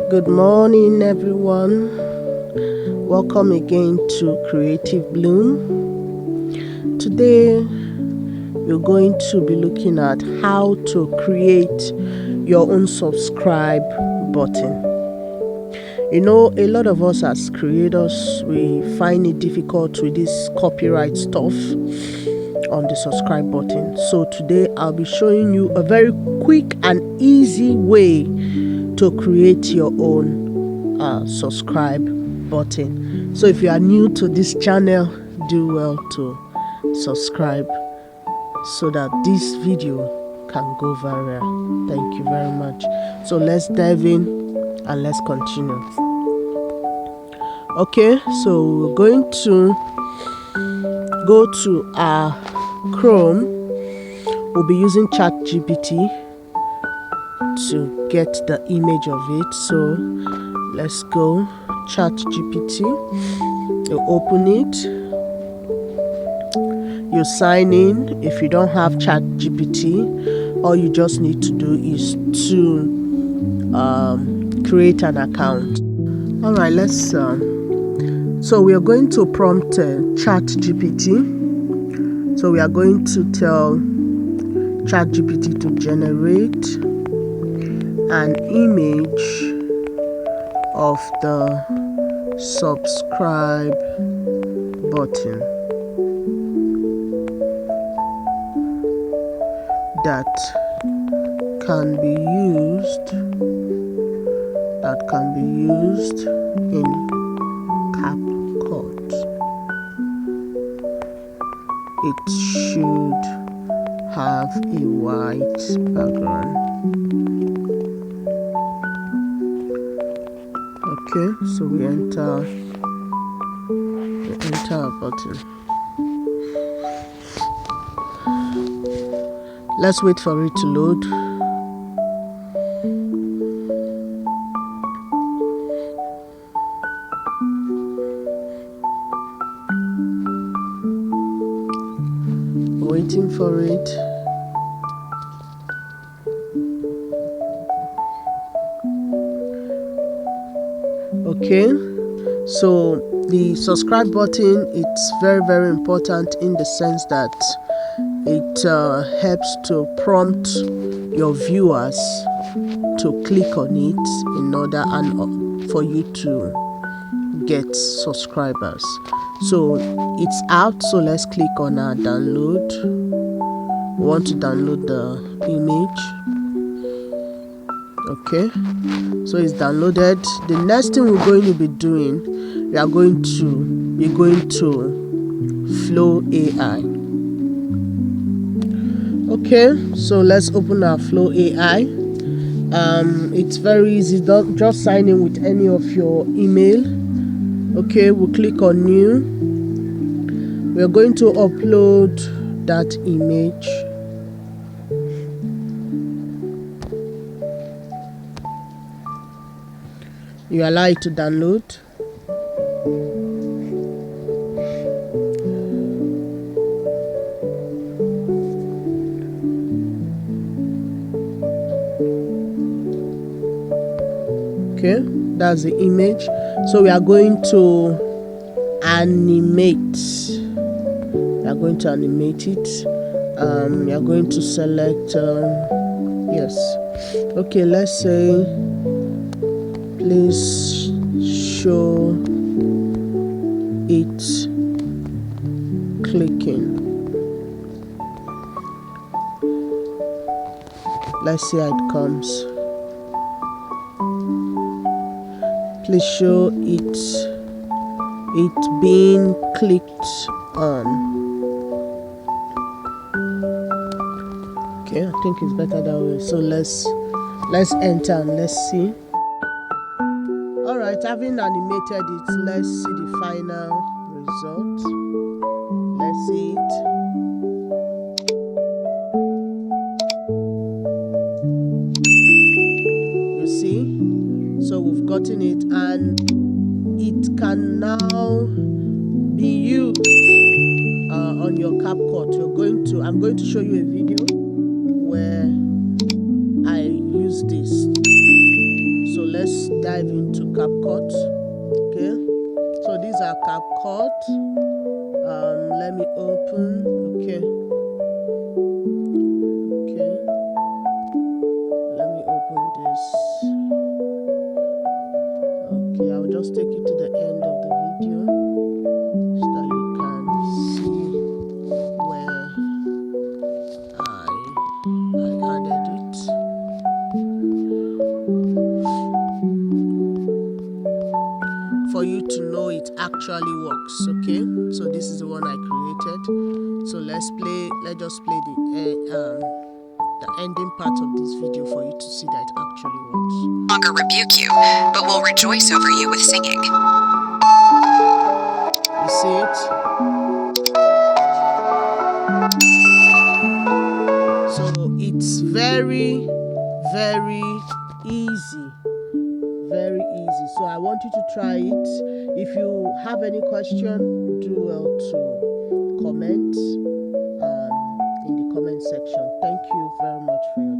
Good morning, everyone. Welcome again to Creative Bloom. Today, we're going to be looking at how to create your own subscribe button. You know, a lot of us as creators, we find it difficult with this copyright stuff on the subscribe button. So today, I'll be showing you a very quick and easy way to create your own subscribe button. So if you are new to this channel, do well to subscribe so that this video can go viral. Thank you very much. So let's dive in and let's continue. Okay, so we're going to go to our Chrome. We'll be using ChatGPT to get the image of it. So let's go ChatGPT. You open it, you sign in. If you don't have ChatGPT, all you just need to do is to create an account. All right, let's so we are going to prompt ChatGPT. So we are going to tell ChatGPT to generate an image of the subscribe button that can be used in CapCut. It should have a white background. Okay, so we enter a button. Let's wait for it to load. Waiting for it. Okay, so the subscribe button, it's very, very important in the sense that it helps to prompt your viewers to click on it in order and for you to get subscribers. So it's out, so let's click on our download. We want to download the image. Okay, so it's downloaded. The next thing we're going to be doing, we are going to Flow AI. Okay, so let's open our Flow AI. It's very easy. Don't just sign in with any of your email. Okay, we'll click on new. We're going to upload that image. You allow it to download. Okay, that's the image. So we are going to animate. We are going to animate it. We are going to select yes. Okay, let's say please show it clicking. Let's see how it comes. Please show it being clicked on. Okay, I think it's better that way. So let's enter and let's see. All right, having animated it, let's see the final result. Let's see it. You see? So we've gotten it, and it can now be used on your CapCut. I'm going to show you a video where I use this. So let's dive into CapCut. Okay, so these are CapCut. Let me open. Okay, let me open this. Okay, I'll just take you to the end of the video so that you can see where I added it. For you to know it actually works. Okay, so this is the one I created. So let's just play the ending part of this video for you to see that it actually works. Longer rebuke you, but will rejoice over you with singing. You see it? So it's very, very easy. Very easy. So I want you to try it. If you have any question, do well to comment in the comment section. Thank you very much for your